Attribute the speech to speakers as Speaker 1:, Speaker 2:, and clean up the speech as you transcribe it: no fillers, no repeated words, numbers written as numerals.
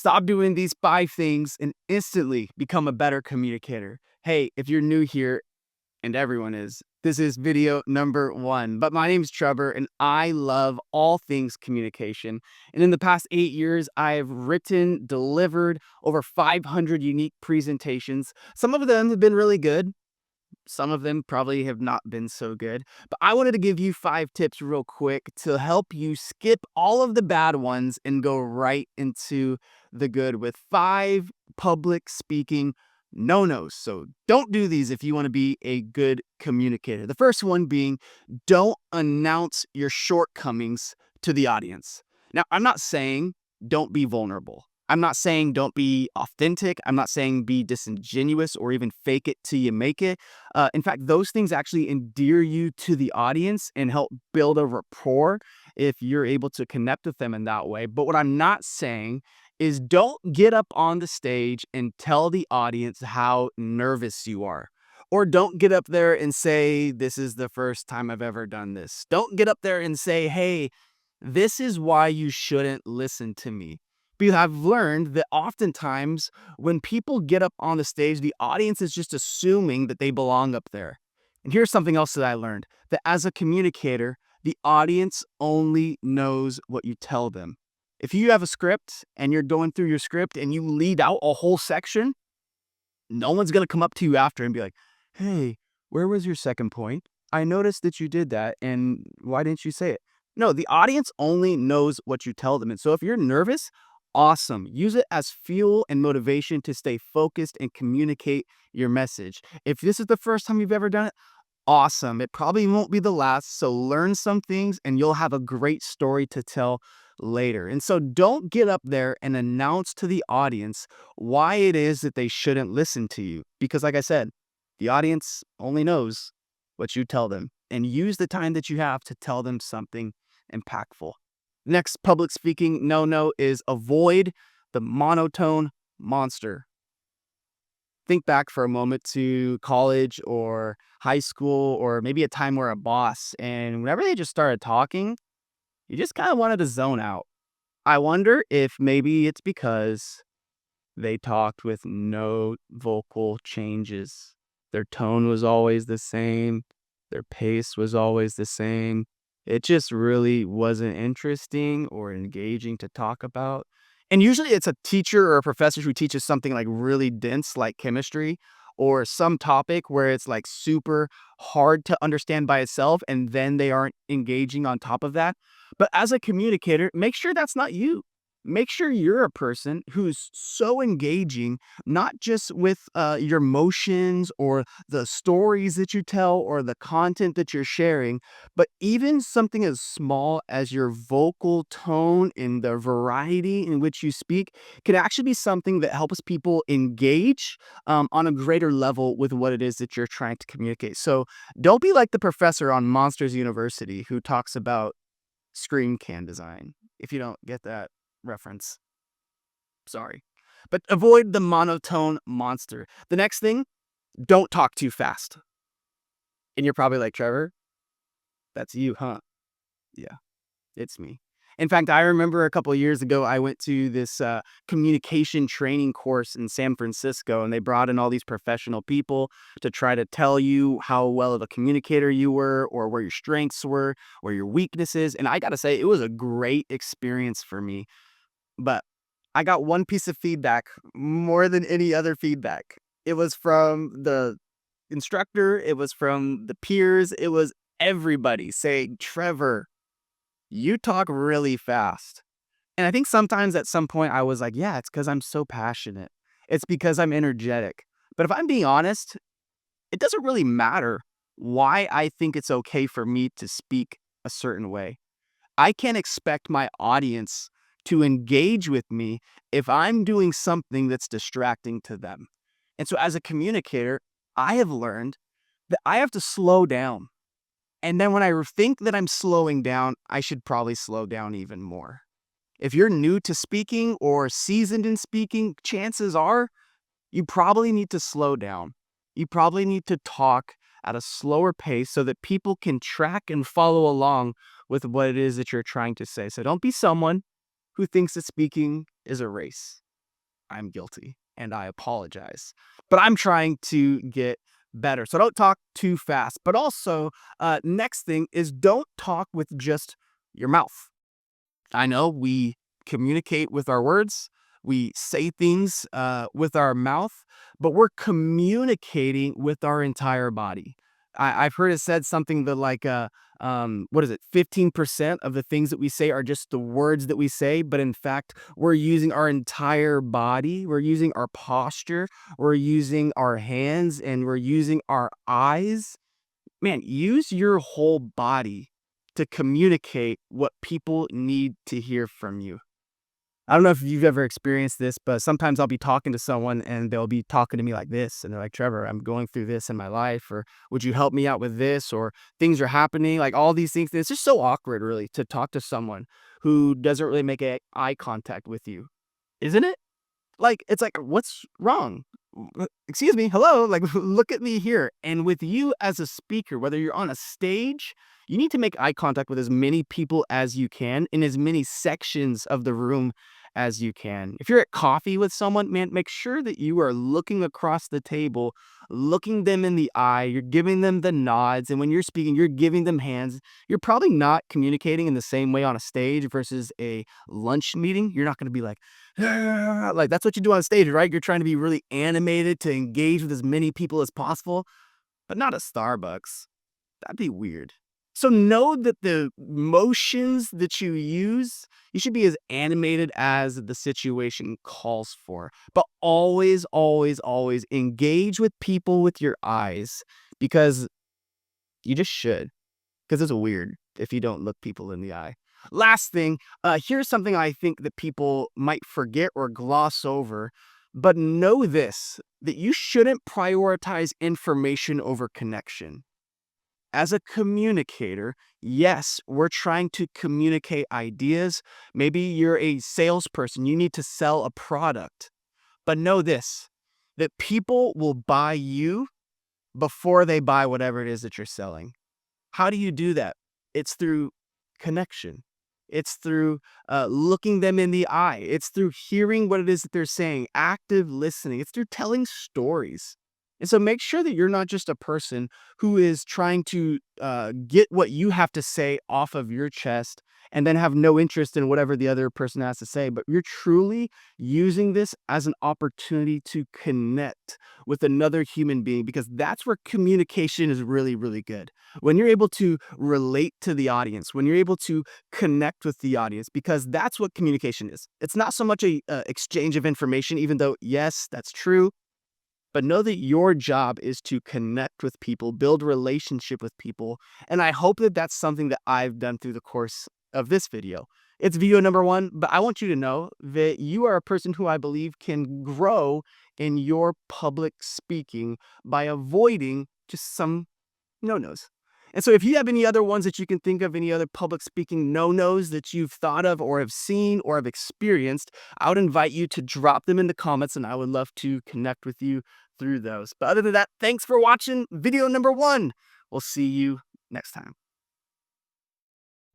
Speaker 1: Stop doing these 5 things and instantly become a better communicator. Hey, if you're new here, and everyone is, this is video number 1. But my name's Trevor, and I love all things communication. And in the past 8 years, I've written, delivered over 500 unique presentations. Some of them have been really good. Some of them probably have not been so good, but I wanted to give you 5 tips real quick to help you skip all of the bad ones and go right into the good with 5 public speaking no-nos. So don't do these if you want to be a good communicator. The first one being, don't announce your shortcomings to the audience. Now, I'm not saying don't be vulnerable. I'm not saying don't be authentic. I'm not saying be disingenuous or even fake it till you make it. In fact, those things actually endear you to the audience and help build a rapport if you're able to connect with them in that way. But what I'm not saying is don't get up on the stage and tell the audience how nervous you are. Or don't get up there and say, this is the first time I've ever done this. Don't get up there and say, hey, this is why you shouldn't listen to me. Because I've learned that oftentimes when people get up on the stage, the audience is just assuming that they belong up there. And here's something else that I learned, that as a communicator, the audience only knows what you tell them. If you have a script and you're going through your script and you lead out a whole section, no one's going to come up to you after and be like, hey, where was your second point? I noticed that you did that, and why didn't you say it? No, the audience only knows what you tell them. And so if you're nervous, awesome. Use it as fuel and motivation to stay focused and communicate your message. If this is the first time you've ever done it, awesome. It probably won't be the last. So learn some things and you'll have a great story to tell later. And so don't get up there and announce to the audience why it is that they shouldn't listen to you. Because, like I said, the audience only knows what you tell them, and use the time that you have to tell them something impactful. Next public speaking no is avoid the monotone monster. Think back for a moment to college or high school, or maybe a time where a boss, and whenever they just started talking, you just kind of wanted to zone out. I wonder if maybe it's because they talked with no vocal changes. Their tone was always the same. Their pace was always the same. It just really wasn't interesting or engaging to talk about. And usually it's a teacher or a professor who teaches something like really dense, like chemistry, or some topic where it's like super hard to understand by itself, and then they aren't engaging on top of that. But as a communicator, make sure that's not you. Make sure you're a person who's so engaging, not just with your motions or the stories that you tell or the content that you're sharing, but even something as small as your vocal tone and the variety in which you speak can actually be something that helps people engage on a greater level with what it is that you're trying to communicate. So don't be like the professor on Monsters University who talks about screen can design. If you don't get that reference, sorry. But avoid the monotone monster. The next thing, don't talk too fast. And you're probably like, Trevor, that's you, huh? Yeah, it's me. In fact, I remember a couple of years ago, I went to this communication training course in San Francisco, and they brought in all these professional people to try to tell you how well of a communicator you were, or where your strengths were, or your weaknesses. And I got to say, it was a great experience for me. But I got one piece of feedback more than any other feedback. It was from the instructor, it was from the peers, it was everybody saying, Trevor, you talk really fast. And I think sometimes at some point I was like, yeah, it's because I'm so passionate. It's because I'm energetic. But if I'm being honest, it doesn't really matter why I think it's okay for me to speak a certain way. I can't expect my audience to engage with me if I'm doing something that's distracting to them. And so as a communicator, I have learned that I have to slow down. And then when I think that I'm slowing down, I should probably slow down even more. If you're new to speaking or seasoned in speaking, chances are you probably need to slow down. You probably need to talk at a slower pace so that people can track and follow along with what it is that you're trying to say. So don't be someone who thinks that speaking is a race. I'm guilty and I apologize. But I'm trying to get better. So don't talk too fast. But also, next thing is don't talk with just your mouth. I know we communicate with our words, we say things with our mouth, but we're communicating with our entire body. I've heard it said something that like, what is it? 15% of the things that we say are just the words that we say, but in fact, we're using our entire body, we're using our posture, we're using our hands, and we're using our eyes. Man, use your whole body to communicate what people need to hear from you. I don't know if you've ever experienced this, but sometimes I'll be talking to someone and they'll be talking to me like this. And they're like, Trevor, I'm going through this in my life, or would you help me out with this? Or things are happening, like all these things. It's just so awkward, really, to talk to someone who doesn't really make eye contact with you, isn't it? Like, it's like, "What's wrong? Excuse me, hello, like, look at me here." And with you as a speaker, whether you're on a stage, you need to make eye contact with as many people as you can in as many sections of the room as you can. If you're at coffee with someone, man, make sure that you are looking across the table, looking them in the eye, you're giving them the nods, and when you're speaking, you're giving them hands. You're probably not communicating in the same way on a stage versus a lunch meeting. You're not gonna be like that's what you do on stage, right? You're trying to be really animated to engage with as many people as possible, but not at Starbucks. That'd be weird. So know that the motions that you use, you should be as animated as the situation calls for. But always, always, always engage with people with your eyes because you just should. Because it's weird if you don't look people in the eye. Last thing, here's something I think that people might forget or gloss over, but know this, that you shouldn't prioritize information over connection. As a communicator, yes, we're trying to communicate ideas. Maybe you're a salesperson, you need to sell a product. But know this, that people will buy you before they buy whatever it is that you're selling. How do you do that? It's through connection. It's through looking them in the eye. It's through hearing what it is that they're saying, active listening. It's through telling stories. And so make sure that you're not just a person who is trying to get what you have to say off of your chest and then have no interest in whatever the other person has to say, but you're truly using this as an opportunity to connect with another human being because that's where communication is really, really good. When you're able to relate to the audience, when you're able to connect with the audience, because that's what communication is. It's not so much a exchange of information, even though, yes, that's true. But know that your job is to connect with people, build relationship with people. And I hope that that's something that I've done through the course of this video. It's video number one, but I want you to know that you are a person who I believe can grow in your public speaking by avoiding just some no-nos. And so if you have any other ones that you can think of, any other public speaking no-nos that you've thought of or have seen or have experienced, I would invite you to drop them in the comments and I would love to connect with you through those. But other than that, thanks for watching video number one. We'll see you next time.